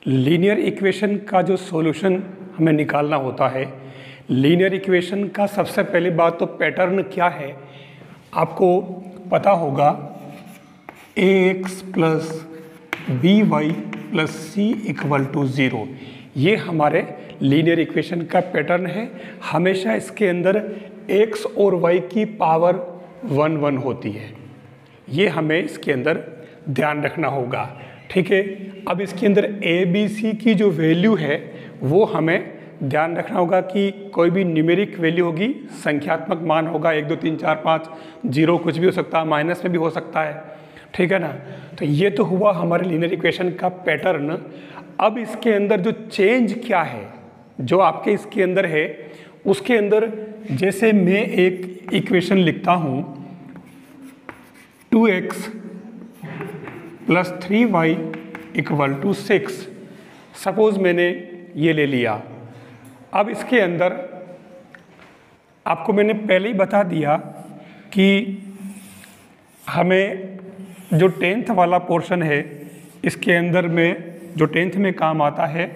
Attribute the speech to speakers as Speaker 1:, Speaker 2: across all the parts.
Speaker 1: Linear equation का जो solution हमें निकालना होता है, लीनियर इक्वेशन का सबसे पहली बात तो पैटर्न क्या है आपको पता होगा। ax plus B Y plus C equal to 0, ये हमारे लीनियर इक्वेशन का पैटर्न है। हमेशा इसके अंदर x और y की पावर 1 होती है, ये हमें इसके अंदर ध्यान रखना होगा। ठीक है, अब इसके अंदर a b c की जो वैल्यू है वो हमें ध्यान रखना होगा कि कोई भी न्यूमेरिक वैल्यू होगी, संख्यात्मक मान होगा, 1 2 3 4 5 0 कुछ भी हो सकता है, माइनस में भी हो सकता है। ठीक है ना, तो ये तो हुआ हमारे लीनियर इक्वेशन का पैटर्न। अब इसके अंदर जो चेंज क्या है, जो आपके इसके अंदर है उसके अंदर, जैसे मैं एक इक्वेशन लिखता हूँ 2x plus 3y equal to 6, suppose मैंने ये ले लिया। अब इसके अंदर आपको मैंने पहले ही बता दिया कि हमें जो 10th वाला पोर्शन है इसके अंदर में जो 10th में काम आता है,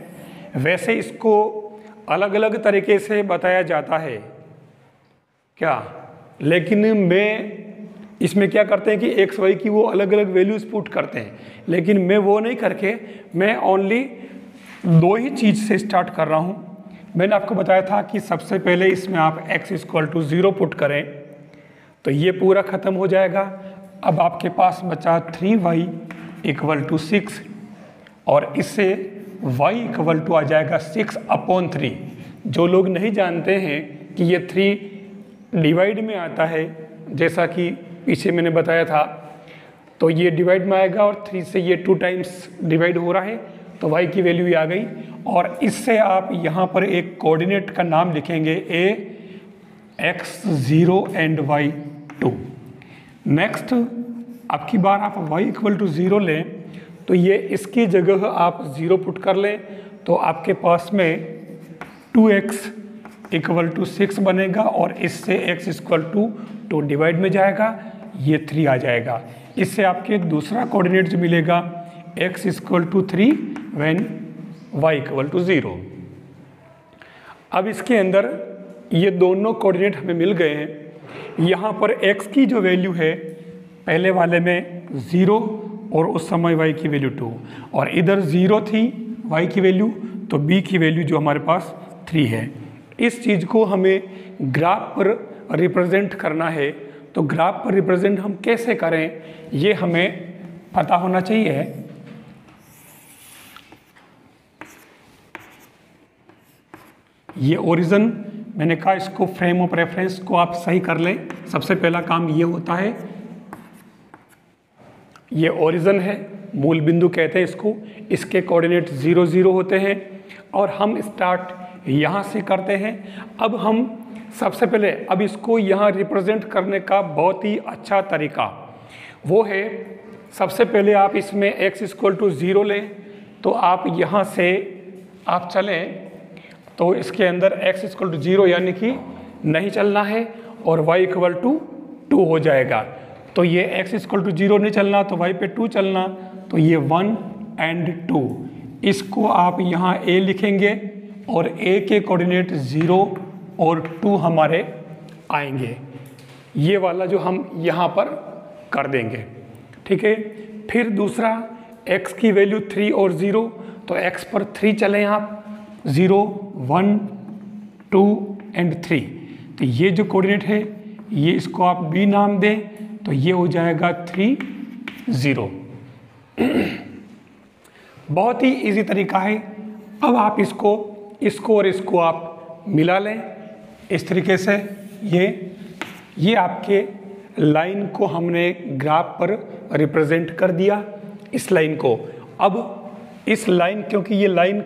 Speaker 1: वैसे इसको अलग अलग तरीके से बताया जाता है क्या, लेकिन मैं इसमें क्या करते हैं कि एक्स वाई की वो अलग अलग वैल्यूज पुट करते हैं, लेकिन मैं वो नहीं करके मैं ओनली दो ही चीज़ से स्टार्ट कर रहा हूँ। मैंने आपको बताया था कि सबसे पहले इसमें आप x इक्वल टू 0 पुट करें तो ये पूरा ख़त्म हो जाएगा। अब आपके पास बचा 3y इक्वल टू 6 और इससे y इक्वल टू आ जाएगा 6/3। जो लोग नहीं जानते हैं कि ये 3 डिवाइड में आता है, जैसा कि पीछे मैंने बताया था, तो ये डिवाइड में आएगा और 3 से ये 2 टाइम्स डिवाइड हो रहा है, तो y की वैल्यू आ गई। और इससे आप यहाँ पर एक कोऑर्डिनेट का नाम लिखेंगे x0 एंड y2। नेक्स्ट आपकी बार आप y इक्वल टू 0 लें तो ये इसकी जगह आप 0 पुट कर लें तो आपके पास में 2x इक्वल टू 6 बनेगा और इससे x इक्वल टू 2 डिवाइड में जाएगा, ये 3 आ जाएगा। इससे आपके दूसरा कोऑर्डिनेट जो मिलेगा x equal to 3 when y equal to 0। अब इसके अंदर ये दोनों कोऑर्डिनेट हमें मिल गए हैं। यहाँ पर x की जो वैल्यू है पहले वाले में 0 और उस समय y की वैल्यू 2, और इधर 0 थी y की वैल्यू, तो b की वैल्यू जो हमारे पास 3 है। इस चीज़ को हमें ग्राफ पर रिप्रेजेंट करना है, तो ग्राफ पर रिप्रेजेंट हम कैसे करें ये हमें पता होना चाहिए। ये ओरिजिन मैंने कहा, इसको फ्रेम ऑफ रेफरेंस को आप सही कर लें। सबसे पहला काम ये होता है, ये ओरिजिन है, मूल बिंदु कहते हैं इसको, इसके कोऑर्डिनेट 0 0 होते हैं और हम स्टार्ट यहाँ से करते हैं। अब हम सबसे पहले अब इसको यहाँ रिप्रेजेंट करने का बहुत ही अच्छा तरीका वो है, सबसे पहले आप इसमें x इक्वल टू 0 लें, तो आप यहाँ से आप चलें तो इसके अंदर x इक्वल टू 0 यानी कि नहीं चलना है और y इक्वल टू 2 हो जाएगा। तो ये x इक्वल टू 0 नहीं चलना तो y पे 2 चलना, तो ये 1 एंड 2, इसको आप यहाँ a लिखेंगे और a के कोऑर्डिनेट 0 और 2 हमारे आएंगे। ये वाला जो हम यहाँ पर कर देंगे। ठीक है, फिर दूसरा x की वैल्यू 3 और 0, तो x पर 3 चलें आप, 0 1 2 एंड 3, तो ये जो कोऑर्डिनेट है ये इसको आप b नाम दें, तो ये हो जाएगा 3 0। बहुत ही इजी तरीका है। अब आप इसको और इसको आप मिला लें इस तरीके से। ये आपके लाइन को हमने ग्राफ पर रिप्रेजेंट कर दिया, इस लाइन को। अब इस लाइन, क्योंकि ये लाइन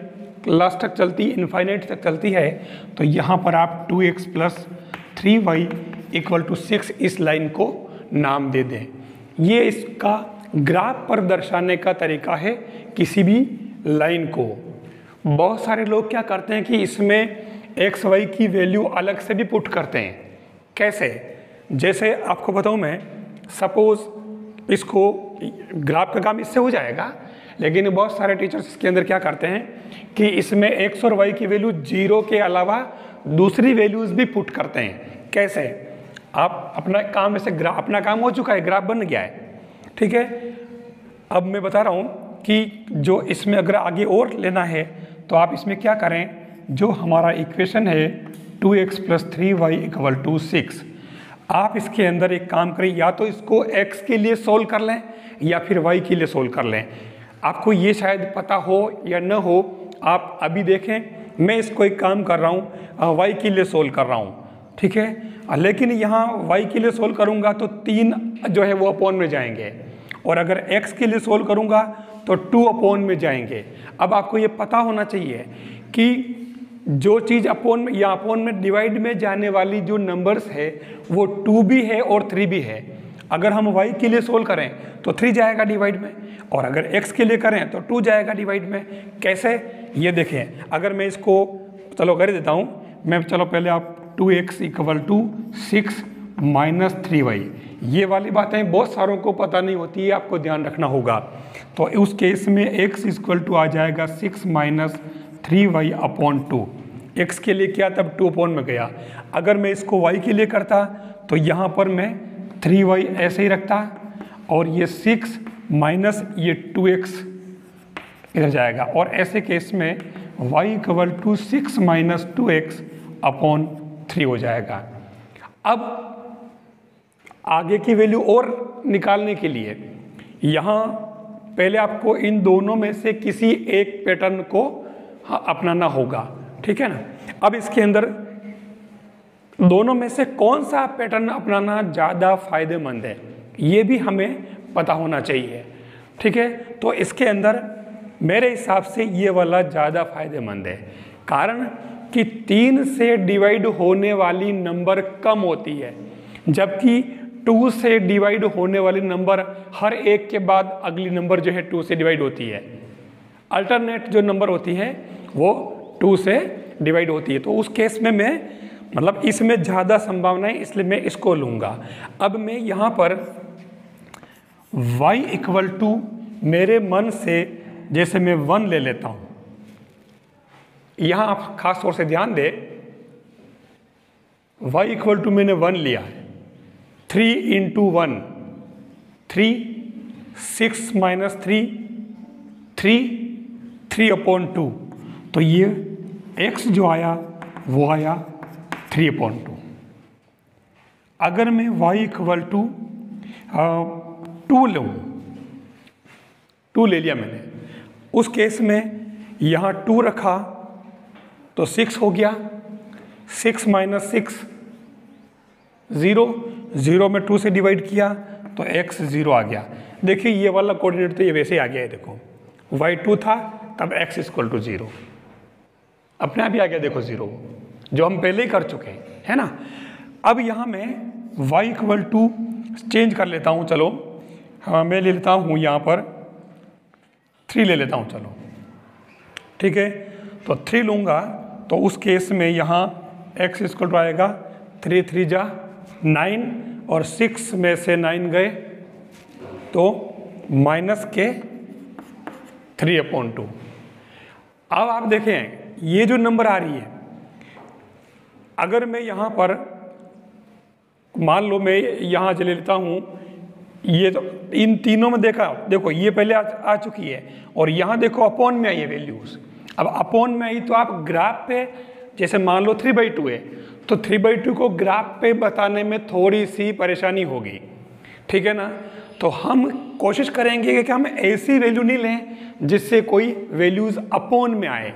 Speaker 1: लास्ट तक चलती, इनफाइनाइट तक चलती है, तो यहाँ पर आप 2x plus 3y equal to 6 इस लाइन को नाम दे दें। ये इसका ग्राफ पर दर्शाने का तरीका है किसी भी लाइन को। बहुत सारे लोग क्या करते हैं कि इसमें x y की वैल्यू अलग से भी पुट करते हैं। कैसे? जैसे आपको बताऊं मैं, सपोज इसको ग्राफ का काम इससे हो जाएगा, लेकिन बहुत सारे टीचर्स इसके अंदर क्या करते हैं कि इसमें x और y की वैल्यू 0 के अलावा दूसरी वैल्यूज़ भी पुट करते हैं। कैसे? आप अपना काम वैसे अपना काम हो चुका है, ग्राफ बन गया है, ठीक है। अब मैं बता रहा हूँ कि जो इसमें अगर आगे और लेना है तो आप इसमें क्या करें, जो हमारा इक्वेशन है 2x + 3y = 6, आप इसके अंदर एक काम करें, या तो इसको x के लिए सोल्व कर लें या फिर y के लिए सोल्व कर लें। आपको ये शायद पता हो या न हो, आप अभी देखें, मैं इसको एक काम कर रहा हूँ y के लिए सोल्व कर रहा हूँ, ठीक है। लेकिन यहाँ y के लिए सोल्व करूँगा तो 3 जो है वो अपॉन में जाएंगे, और अगर x के लिए सोल्व करूँगा तो 2 अपॉन में जाएंगे। अब आपको ये पता होना चाहिए कि जो चीज़ अपॉन में या अपॉन में डिवाइड में जाने वाली जो नंबर्स है वो 2 भी है और 3 भी है। अगर हम y के लिए सोल्व करें तो 3 जाएगा डिवाइड में, और अगर x के लिए करें तो 2 जाएगा डिवाइड में। कैसे? ये देखें, अगर मैं इसको चलो कर देता हूँ मैं, चलो पहले आप 2x = 6 - 3y, ये वाली बातें बहुत सारों को पता नहीं होती है, आपको ध्यान रखना होगा। तो उस केस में x = आ जाएगा 6 - 3y/2। x के लिए किया तब 2 अपॉन में गया। अगर मैं इसको y के लिए करता तो यहाँ पर मैं 3y ऐसे ही रखता, और ये 6 माइनस ये 2x इधर जाएगा, और ऐसे केस में y = 6 - 2x/3 हो जाएगा। अब आगे की वैल्यू और निकालने के लिए यहाँ पहले आपको इन दोनों में से किसी एक पैटर्न को अपनाना होगा, ठीक है ना। अब इसके अंदर दोनों में से कौन सा पैटर्न अपनाना ज़्यादा फायदेमंद है, ये भी हमें पता होना चाहिए, ठीक है। तो इसके अंदर मेरे हिसाब से ये वाला ज़्यादा फायदेमंद है, कारण कि 3 से डिवाइड होने वाली नंबर कम होती है, जबकि 2 से डिवाइड होने वाली नंबर हर एक के बाद अगली नंबर जो है 2 से डिवाइड होती है। अल्टरनेट जो नंबर होती है वो 2 से डिवाइड होती है। तो उस केस में मैं मतलब इसमें ज़्यादा संभावना है, इसलिए मैं इसको लूँगा। अब मैं यहाँ पर y = मेरे मन से जैसे मैं 1 ले लेता हूँ, यहाँ आप खास तौर से ध्यान दें, y = मैंने 1 लिया है, 3 × 1 3, 6 - 3 3/2, तो ये x जो आया वो आया 3/2। अगर मैं y = 2 लूँ, 2 ले लिया मैंने, उस केस में यहाँ 2 रखा तो 6 हो गया, 6 - 6 0, 0 में 2 से डिवाइड किया तो x 0 आ गया। देखिए ये वाला कोऑर्डिनेट तो ये वैसे ही आ गया है, देखो y 2 था तब x = 0, अपने आप ही आ गया, देखो 0, जो हम पहले ही कर चुके हैं, है ना। अब यहाँ मैं y = चेंज कर लेता हूँ, चलो हाँ मैं ले लेता हूँ यहाँ पर 3 ले लेता हूँ, चलो ठीक है। तो 3 लूँगा तो उस केस में यहाँ x = आएगा 3 3 जा 9, और 6 में से 9 गए तो -3/2। अब आप देखें ये जो नंबर आ रही है, अगर मैं यहाँ पर मान लो मैं यहाँ ले लेता हूँ, ये तो इन तीनों में देखो ये पहले आ चुकी है, और यहाँ देखो अपॉन में आई है वैल्यूज़। अब अपॉन में आई तो आप ग्राफ पे, जैसे मान लो 3/2 है तो 3/2 को ग्राफ पे बताने में थोड़ी सी परेशानी होगी, ठीक है ना। तो हम कोशिश करेंगे कि हम ऐसी वैल्यू नहीं लें जिससे कोई वैल्यूज़ अपॉन में आए।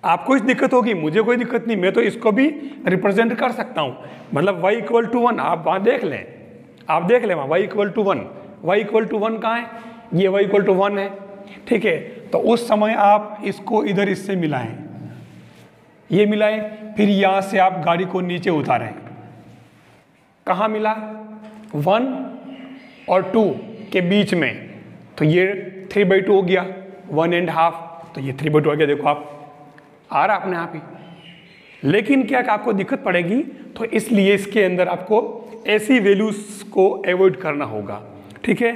Speaker 1: आपको इस दिक्कत होगी, मुझे कोई दिक्कत नहीं, मैं तो इसको भी रिप्रेजेंट कर सकता हूँ। मतलब y = 1, आप वहाँ देख लें, आप देख लें वहाँ y = 1, y = 1 कहाँ है, ये y = 1 है, ठीक है। तो उस समय आप इसको इधर इससे मिलाएं, ये मिलाएं, फिर यहाँ से आप गाड़ी को नीचे उतारें, कहाँ मिला 1 और 2 के बीच में, तो ये 3/2 हो गया, 1.5, तो ये 3/2 हो गया, देखो आप आ रहा अपने आप ही। लेकिन क्या आपको दिक्कत पड़ेगी, तो इसलिए इसके अंदर आपको ऐसी वैल्यूज को अवॉइड करना होगा, ठीक है।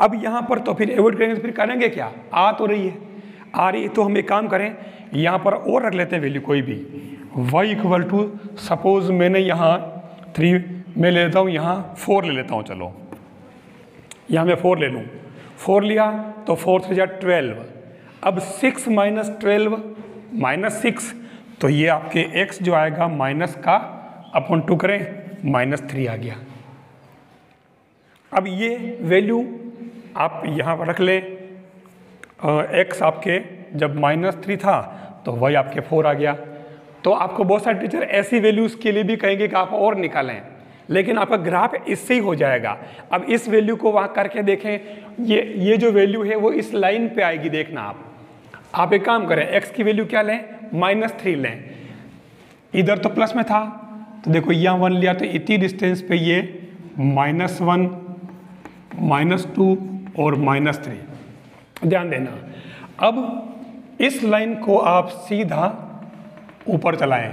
Speaker 1: अब यहाँ पर तो फिर एवॉइड करेंगे तो फिर करेंगे क्या, आ तो रही है, आ रही है, तो हम एक काम करें यहाँ पर और रख लेते हैं वैल्यू कोई भी, y इक्वल टू सपोज मैंने यहाँ 3 में ले लेता हूँ, यहाँ 4 ले लेता हूँ, चलो यहाँ मैं 4 ले लूँ, 4 लिया तो 4 3 जा 12, अब 6 माइनस 12 माइनस 6, तो ये आपके x जो आएगा माइनस का अपॉन 2 करें -3 आ गया। अब ये वैल्यू आप यहाँ पर रख लें, x आपके जब -3 था तो y आपके 4 आ गया। तो आपको बहुत सारे टीचर ऐसी वैल्यूज़ के लिए भी कहेंगे कि आप और निकालें, लेकिन आपका ग्राफ इससे ही हो जाएगा। अब इस वैल्यू को वहाँ करके देखें, ये जो वैल्यू है वो इस लाइन पे आएगी, देखना आप एक काम करें, x की वैल्यू क्या लें, -3 लें, इधर तो प्लस में था तो देखो यहाँ 1 लिया तो इतनी डिस्टेंस पे ये -1 -2 और -3, ध्यान देना। अब इस लाइन को आप सीधा ऊपर चलाएं,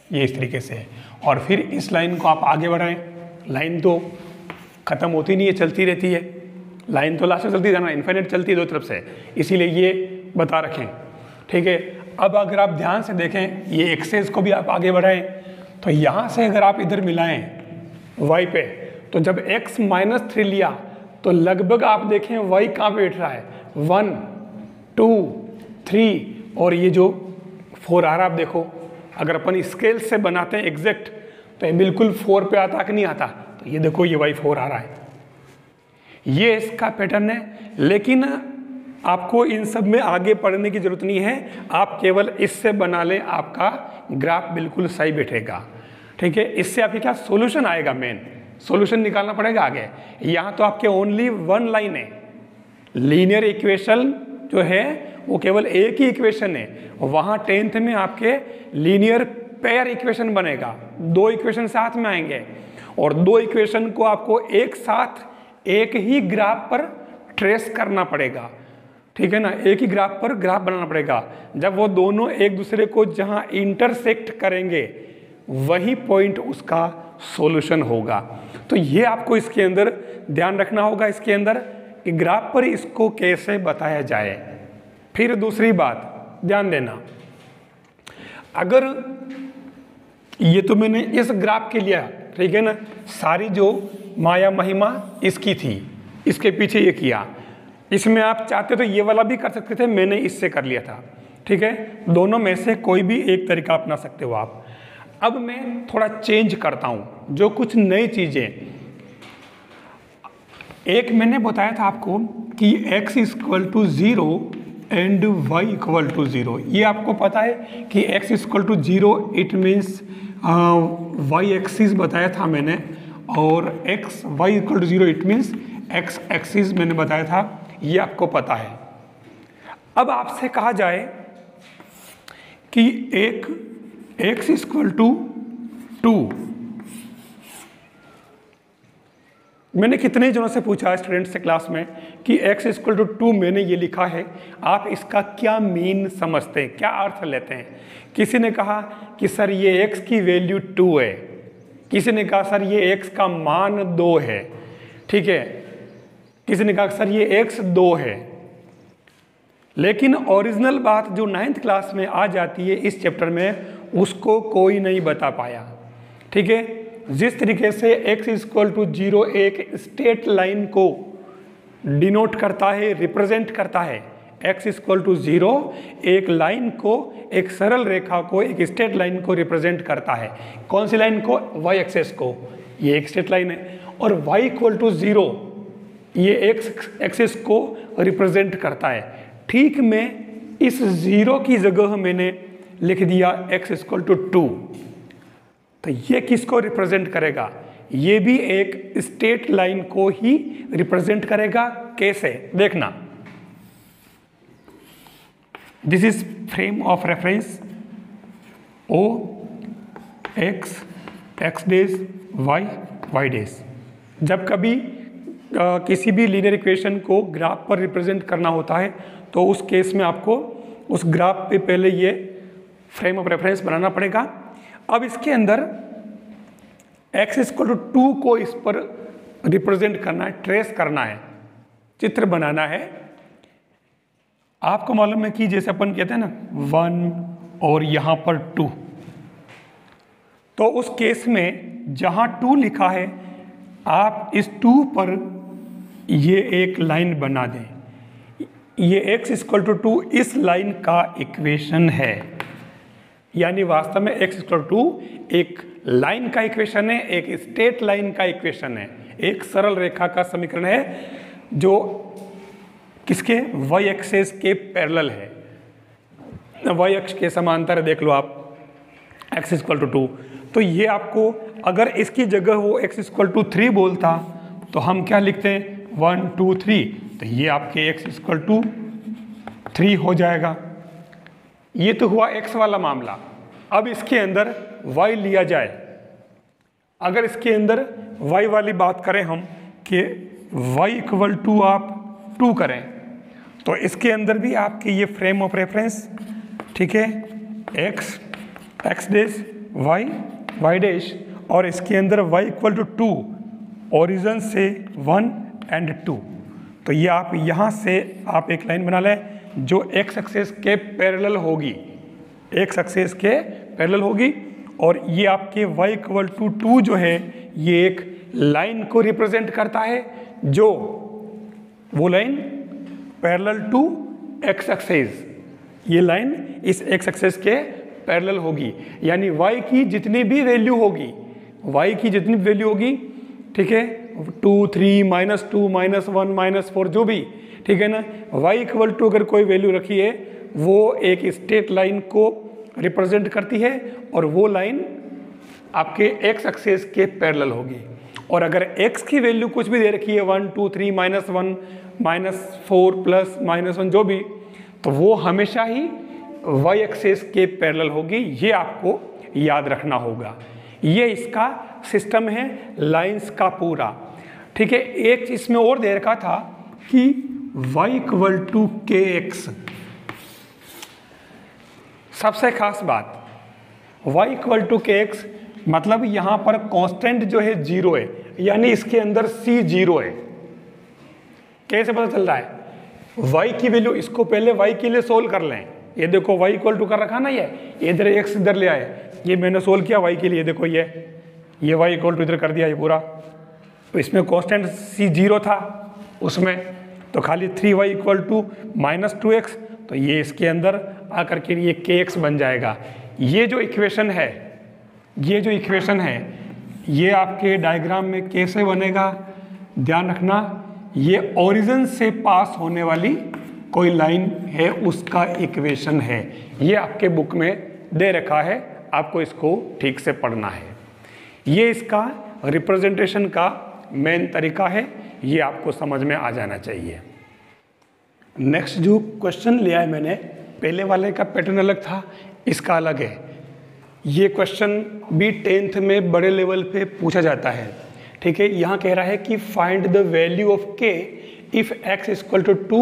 Speaker 1: ये इस तरीके से, और फिर इस लाइन को आप आगे बढ़ाएं। लाइन तो ख़त्म होती नहीं है, चलती रहती है, लाइन तो लास्ट में चलती जाना, इन्फिनिट चलती है दो तरफ से, इसीलिए ये बता रखें, ठीक है। अब अगर आप ध्यान से देखें, ये एक्सेस को भी आप आगे बढ़ाएं, तो यहाँ से अगर आप इधर मिलाएं y पे, तो जब x -3 लिया तो लगभग आप देखें y कहाँ पे बैठ रहा है, 1 2 3, और ये जो 4 आ रहा है, आप देखो अगर अपन स्केल से बनाते हैं एग्जैक्ट तो ये बिल्कुल 4 पे आता कि नहीं आता, तो ये देखो ये y 4 आ रहा है, ये इसका पैटर्न है। लेकिन आपको इन सब में आगे पढ़ने की जरूरत नहीं है, आप केवल इससे बना लें, आपका ग्राफ बिल्कुल सही बैठेगा, ठीक है। इससे आपके क्या सॉल्यूशन आएगा, मेन सॉल्यूशन निकालना पड़ेगा आगे। यहाँ तो आपके ओनली 1 लाइन है, लीनियर इक्वेशन जो है वो केवल एक ही इक्वेशन है, वहाँ 10th में आपके लीनियर पेयर इक्वेशन बनेगा, 2 इक्वेशन साथ में आएंगे, और 2 इक्वेशन को आपको एक साथ एक ही ग्राफ पर ट्रेस करना पड़ेगा, ठीक है ना, एक ही ग्राफ पर ग्राफ बनाना पड़ेगा। जब वो दोनों एक दूसरे को जहाँ इंटरसेक्ट करेंगे वही पॉइंट उसका सॉल्यूशन होगा। तो ये आपको इसके अंदर ध्यान रखना होगा, इसके अंदर कि ग्राफ पर इसको कैसे बताया जाए। फिर दूसरी बात ध्यान देना, अगर ये तो मैंने इस ग्राफ के लिया, ठीक है ना, सारी जो माया महिमा इसकी थी, इसके पीछे ये किया, इसमें आप चाहते तो ये वाला भी कर सकते थे, मैंने इससे कर लिया था, ठीक है। दोनों में से कोई भी एक तरीका अपना सकते हो आप। अब मैं थोड़ा चेंज करता हूं, जो कुछ नई चीजें, एक मैंने बताया था आपको कि x = 0 एंड y = 0, ये आपको पता है कि x = 0 it means y axis बताया था मैंने, और y = 0 it means x axis मैंने बताया था, ये आपको पता है। अब आपसे कहा जाए कि एक x = 2, मैंने कितने जनों से पूछा स्टूडेंट्स से क्लास में कि x = 2 मैंने ये लिखा है, आप इसका क्या मीन समझते हैं, क्या अर्थ लेते हैं। किसी ने कहा कि सर ये x की वैल्यू 2 है, किसी ने कहा सर ये x का मान 2 है, ठीक है, किसी ने कहा सर ये x 2 है। लेकिन ओरिजिनल बात जो 9th क्लास में आ जाती है इस चैप्टर में, उसको कोई नहीं बता पाया, ठीक है। जिस तरीके से x = 0 एक स्ट्रेट लाइन को डिनोट करता है, रिप्रेजेंट करता है, x = 0 एक लाइन को, एक सरल रेखा को, एक स्ट्रेट लाइन को रिप्रेजेंट करता है। कौन सी लाइन को, y एक्सेस को, ये एक स्ट्रेट लाइन है, और y = 0 ये x एक्सेस को रिप्रेजेंट करता है। ठीक में इस 0 की जगह मैंने लिख दिया x = 2, तो ये किसको रिप्रेजेंट करेगा, ये भी एक स्ट्रेट लाइन को ही रिप्रेजेंट करेगा। कैसे, देखना, this is frame of reference O x days y days. जब कभी किसी भी लीनियर इक्वेशन को ग्राफ पर रिप्रेजेंट करना होता है तो उस केस में आपको उस ग्राफ पे पहले ये फ्रेम ऑफ रेफरेंस बनाना पड़ेगा। अब इसके अंदर x इक्वल टू 2 को इस पर रिप्रेजेंट करना है, ट्रेस करना है, चित्र बनाना है। आपको मालूम है कि जैसे अपन कहते हैं ना 1 और यहाँ पर 2, तो उस केस में जहाँ 2 लिखा है आप इस 2 पर ये एक लाइन बना दें। ये x इक्वल टू 2 इस लाइन का इक्वेशन है, यानी वास्तव में x इक्वल टू एक लाइन का इक्वेशन है, एक स्ट्रेट लाइन का इक्वेशन है, एक सरल रेखा का समीकरण है जो किसके y एक्सेस के पैरेलल है, y अक्ष के समांतर देख लो आप, x इक्वल टू 2। तो ये आपको अगर इसकी जगह वो x इक्वल टू 3 बोलता तो हम क्या लिखते हैं 1 2 3, तो ये आपके x इक्वल टू 3 हो जाएगा। ये तो हुआ x वाला मामला। अब इसके अंदर y लिया जाए, अगर इसके अंदर y वाली बात करें हम कि y इक्वल टू आप 2 करें, तो इसके अंदर भी आपके ये फ्रेम ऑफ रेफरेंस, ठीक है, x डैश y डैश, और इसके अंदर y इक्वल टू 2, ओरिजिन से 1 एंड 2। तो ये आप यहाँ से आप एक लाइन बना लें जो x एक्सेस के पैरेलल होगी, x एक्सेस के पैरेलल होगी, और ये आपके y इक्वल टू 2 जो है ये एक लाइन को रिप्रेजेंट करता है, जो वो line parallel to x axis, ये लाइन इस x एक्सेस के पैरेलल होगी, यानी y की जितनी भी वैल्यू होगी, y की जितनी वैल्यू होगी, ठीक है, 2 3 -2 -1 -4 जो भी, ठीक है ना, y इक्वल टू अगर कोई वैल्यू रखी है वो एक स्ट्रेट लाइन को रिप्रेजेंट करती है, और वो लाइन आपके x एक्सेस के पैरेलल होगी। और अगर x की वैल्यू कुछ भी दे रखी है 1 2 3 -1 -4 प्लस -1 जो भी, तो वो हमेशा ही y एक्सेस के पैरेलल होगी। ये आपको याद रखना होगा। ये इसका सिस्टम है लाइंस का पूरा, ठीक है। एक इसमें और दे रखा था कि y इक्वल टू kx, सबसे खास बात y इक्वल टू kx मतलब यहाँ पर कांस्टेंट जो है 0 है, यानी इसके अंदर c 0 है। कैसे पता चल रहा है? y की वैल्यू, इसको पहले y के लिए सोल्व कर लें। ये देखो y इक्वल टू कर रखा ना, ये इधर x इधर ले आए, ये मैंने सोल्व किया y के लिए, देखो ये y इक्वल टू इधर कर दिया ये पूरा। तो इसमें कांस्टेंट c 0 था उसमें, तो खाली 3y इक्वल टू -2x, तो ये इसके अंदर आकर के ये kx बन जाएगा। ये जो इक्वेशन है, ये जो इक्वेशन है, ये आपके डायग्राम में कैसे बनेगा ध्यान रखना। ये ओरिजिन से पास होने वाली कोई लाइन है उसका इक्वेशन है, ये आपके बुक में दे रखा है, आपको इसको ठीक से पढ़ना है। ये इसका रिप्रेजेंटेशन का मेन तरीका है, ये आपको समझ में आ जाना चाहिए। नेक्स्ट जो क्वेश्चन लिया है मैंने, पहले वाले का पैटर्न अलग था, इसका अलग है। ये क्वेश्चन भी 10th में बड़े लेवल पे पूछा जाता है, ठीक है। यहाँ कह रहा है कि find the value of k if x equal to 2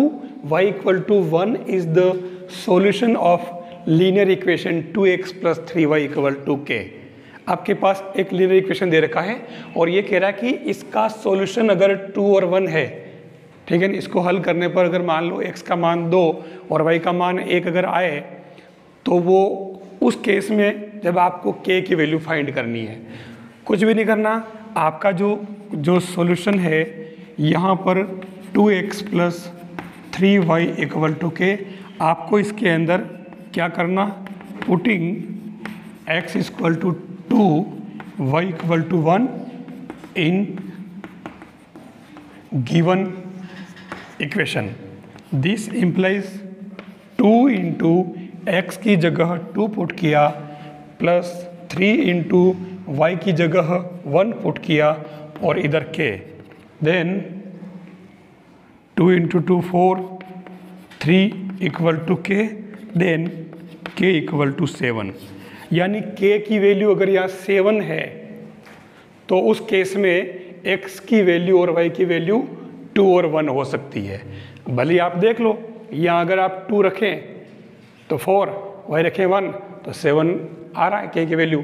Speaker 1: y equal to 1 is the solution of linear equation 2x plus 3y equal to k। आपके पास एक लीनियर इक्वेशन दे रखा है और ये कह रहा है कि इसका सॉल्यूशन अगर 2 और 1 है, ठीक है, इसको हल करने पर अगर मान लो x का मान 2 और y का मान 1 अगर आए, तो वो उस केस में जब आपको k की वैल्यू फाइंड करनी है, कुछ भी नहीं करना, आपका जो सॉल्यूशन है यहाँ पर 2x plus 3y equal to k, आपको इसके अंदर क्या करना, putting x equal to 2 y equal to 1 in given equation. This implies 2 into x की जगह 2 पुट किया प्लस 3 इंटू y की जगह 1 पुट किया और इधर k, then 2 into 2 4, 3 equal to k, then k equal to 7। यानी k की वैल्यू अगर यहाँ 7 है तो उस केस में x की वैल्यू और y की वैल्यू 2 और 1 हो सकती है। भले आप देख लो, यहाँ अगर आप 2 रखें तो 4, y रखें 1 तो 7 आ रहा है के वैल्यू।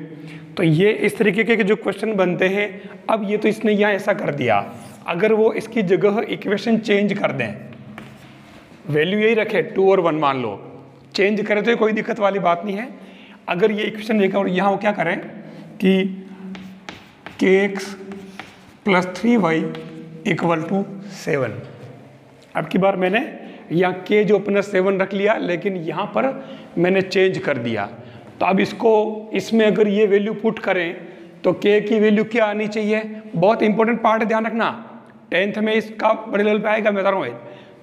Speaker 1: तो ये इस तरीके के जो क्वेश्चन बनते हैं। अब ये तो इसने यहाँ ऐसा कर दिया, अगर वो इसकी जगह इक्वेशन चेंज कर दें, वैल्यू यही रखे 2 और 1 मान लो, चेंज करें तो कोई दिक्कत वाली बात नहीं है। अगर ये इक्वेशन लेकर और यहाँ वो क्या करें कि kx + 3y = 7। अब की बार मैंने यहाँ k जो अपना 7 रख लिया, लेकिन यहाँ पर मैंने चेंज कर दिया। तो अब इसमें अगर ये वैल्यू पुट करें तो k की वैल्यू क्या आनी चाहिए? बहुत इंपॉर्टेंट पार्ट है, ध्यान रखना, 10th में इसका बड़े लेवल पे आएगा, मैं बता रहा हूँ।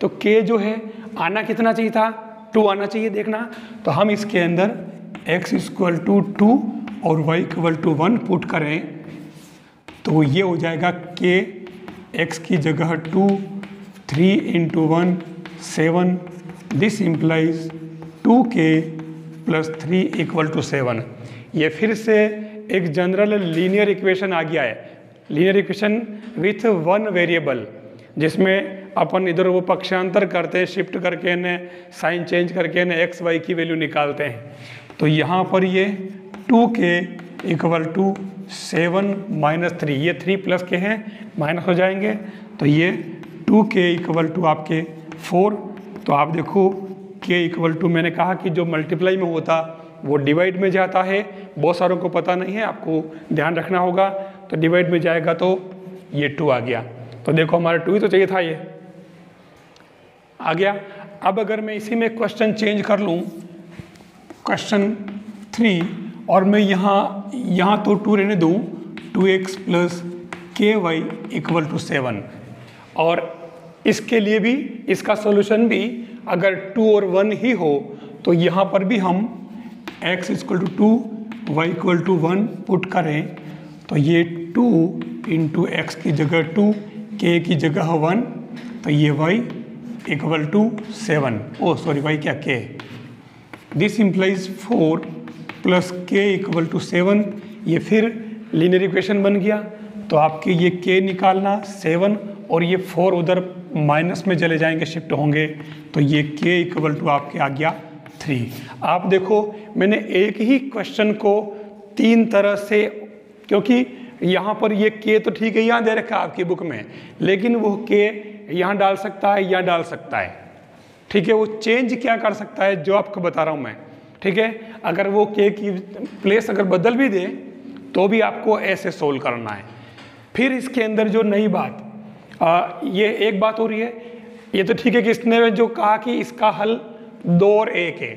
Speaker 1: तो k जो है आना कितना चाहिए था? 2 आना चाहिए, देखना। तो हम इसके अंदर x = 2 और y = 1 पुट करें तो ये हो जाएगा k x की जगह 2, 3 × 1 7। This implies 2k + 3 = 7। ये फिर से एक जनरल लीनियर इक्वेशन आ गया है, लीनियर इक्वेशन विथ 1 वेरिएबल, जिसमें अपन इधर वो पक्षांतर करते हैं, शिफ्ट करके इन्हें साइन चेंज करके इन्हें x y की वैल्यू निकालते हैं। तो यहाँ पर ये 2k = 7 - 3, ये 3 + k हैं, माइनस हो जाएंगे। तो ये 2k = आपके 4। तो आप देखो k = मैंने कहा कि जो मल्टीप्लाई में होता वो डिवाइड में जाता है, बहुत सारों को पता नहीं है, आपको ध्यान रखना होगा। तो डिवाइड में जाएगा तो ये 2 आ गया। तो देखो हमारा 2 ही तो चाहिए था, ये आ गया। अब अगर मैं इसी में क्वेश्चन चेंज कर लूँ, क्वेश्चन 3, और मैं यहाँ तो 2 रहने दूँ, 2x + ky = 7। और इसके लिए भी इसका सॉल्यूशन भी अगर 2 और 1 ही हो तो यहाँ पर भी हम x = 2, y = 1 पुट करें तो ये 2 × x की जगह 2, k की जगह 1, तो ये y = 7। ओ सॉरी, y क्या k। This implies 4 + k = 7। ये फिर लीनियर इक्वेशन बन गया। तो आपके ये k निकालना 7 और ये 4 उधर माइनस में चले जाएंगे, शिफ्ट होंगे, तो ये k = आपके आ गया 3। आप देखो मैंने एक ही क्वेश्चन को 3 तरह से, क्योंकि यहाँ पर ये k तो ठीक है यहाँ दे रखा है आपकी बुक में, लेकिन वो k यहाँ डाल सकता है, यहाँ डाल सकता है, ठीक है। वो चेंज क्या कर सकता है जो आपको बता रहा हूँ मैं, ठीक है। अगर वो k की प्लेस अगर बदल भी दे तो भी आपको ऐसे सोल्व करना है। फिर इसके अंदर जो नई बात, ये एक बात हो रही है, ये तो ठीक है कि इसने जो कहा कि इसका हल 2 और 1 है।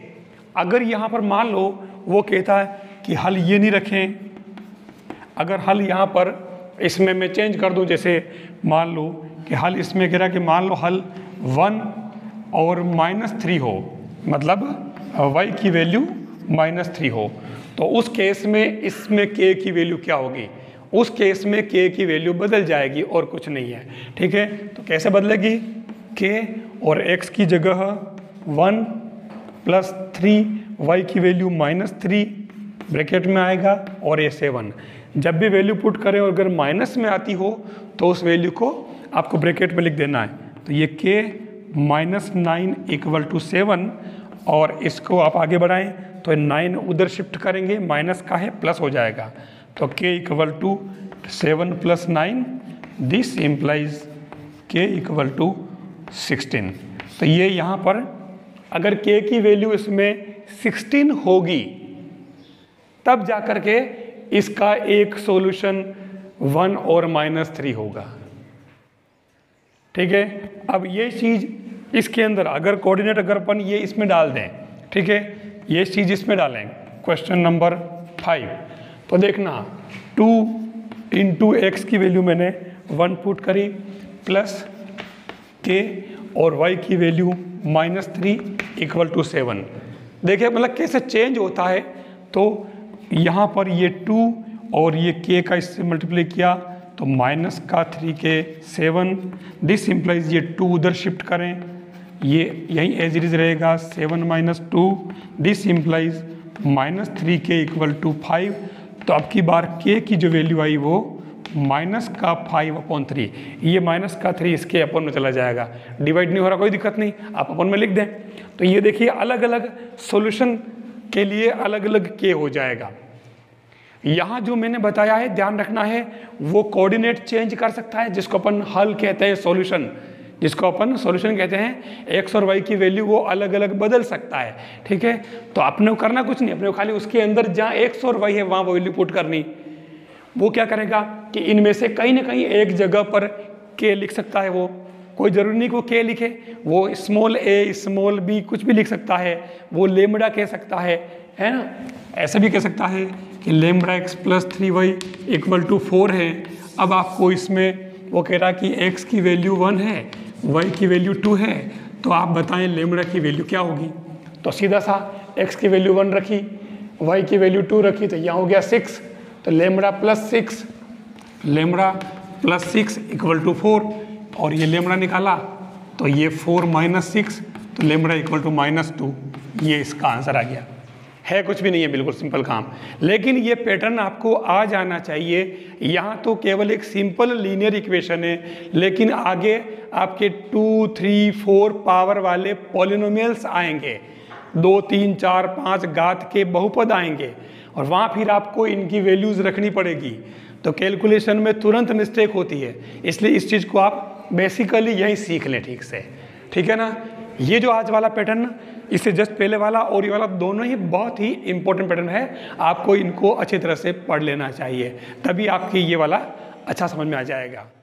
Speaker 1: अगर यहाँ पर मान लो वो कहता है कि हल ये नहीं रखें, अगर हल यहाँ पर इसमें मैं चेंज कर दूँ, जैसे मान लो कि हल इसमें कह रहा है कि मान लो हल 1 और -3 हो, मतलब y की वैल्यू -3 हो, तो उस केस में इसमें k की वैल्यू क्या होगी? उस केस में k की वैल्यू बदल जाएगी और कुछ नहीं है, ठीक है। तो कैसे बदलेगी? k और x की जगह 1 + 3, y की वैल्यू -3 ब्रैकेट में आएगा और ये 7। जब भी वैल्यू पुट करें और अगर माइनस में आती हो तो उस वैल्यू को आपको ब्रैकेट में लिख देना है। तो ये k -9 = 7, और इसको आप आगे बढ़ाएं तो 9 उधर शिफ्ट करेंगे, माइनस का है प्लस हो जाएगा। तो k = 7 + 9, दिस इम्प्लाइज k = 16। तो ये यहाँ पर अगर k की वैल्यू इसमें 16 होगी तब जा कर के इसका एक सॉल्यूशन 1 और -3 होगा, ठीक है। अब ये चीज़ इसके अंदर अगर कोऑर्डिनेट अगर अपन ये इसमें डाल दें, ठीक है, ये चीज़ इसमें डालें, क्वेश्चन नंबर 5, तो देखना 2 × x की वैल्यू मैंने 1 पुट करी प्लस k और y की वैल्यू -3 = 7। देखिए मतलब कैसे चेंज होता है। तो यहाँ पर ये 2 और ये k का इससे मल्टीप्लाई किया तो -3k 7। दिस इम्प्लाइज ये 2 उधर शिफ्ट करें, ये यहीं एज इट इज रहेगा 7 - 2। This implies -3k = 5। तो अब की बार k की जो वैल्यू आई वो -5/3, ये -3 इसके अपन में चला जाएगा, डिवाइड नहीं हो रहा, कोई दिक्कत नहीं, आप अपन में लिख दें। तो ये देखिए अलग अलग सॉल्यूशन के लिए अलग अलग k हो जाएगा। यहाँ जो मैंने बताया है ध्यान रखना है, वो कोऑर्डिनेट चेंज कर सकता है, जिसको अपन हल कहते हैं, सॉल्यूशन, जिसको अपन सॉल्यूशन कहते हैं। एक्स और वाई की वैल्यू वो अलग अलग बदल सकता है, ठीक है। तो अपने को करना कुछ नहीं, अपने को खाली उसके अंदर जहाँ एक्स और वाई है वहाँ वैल्यू पुट करनी। वो क्या करेगा कि इनमें से कहीं ना कहीं एक जगह पर के लिख सकता है, वो कोई ज़रूरी नहीं कि वो के लिखे, वो स्मॉल ए स्मॉल बी कुछ भी लिख सकता है, वो लेमड़ा कह सकता है ना। ऐसा भी कह सकता है कि lambda x plus 3y equal to 4 है। अब आपको इसमें वो कह रहा कि x की वैल्यू 1 है, y की वैल्यू 2 है, तो आप बताएं लेमड़ा की वैल्यू क्या होगी। तो सीधा सा x की वैल्यू 1 रखी, y की वैल्यू 2 रखी, तो यहाँ हो गया 6, तो लेमड़ा प्लस 6 इक्वल टू 4, और ये लेमड़ा निकाला तो ये 4 माइनस 6, तो लेमड़ा इक्वल टू -2। ये इसका आंसर आ गया। है कुछ भी नहीं है, बिल्कुल सिंपल काम। लेकिन ये पैटर्न आपको आ जाना चाहिए। यहाँ तो केवल एक सिंपल लीनियर इक्वेशन है, लेकिन आगे आपके 2, 3, 4 पावर वाले पॉलिनोमियल्स आएंगे, 2, 3, 4, 5 घात के बहुपद आएंगे, और वहाँ फिर आपको इनकी वैल्यूज़ रखनी पड़ेगी। तो कैलकुलेशन में तुरंत मिस्टेक होती है, इसलिए इस चीज़ को आप बेसिकली यही सीख लें ठीक से, ठीक है ना। ये जो आज वाला पैटर्न, इससे जस्ट पहले वाला और ये वाला, दोनों ही बहुत ही इंपॉर्टेंट पैटर्न है। आपको इनको अच्छी तरह से पढ़ लेना चाहिए, तभी आपकी ये वाला अच्छा समझ में आ जाएगा।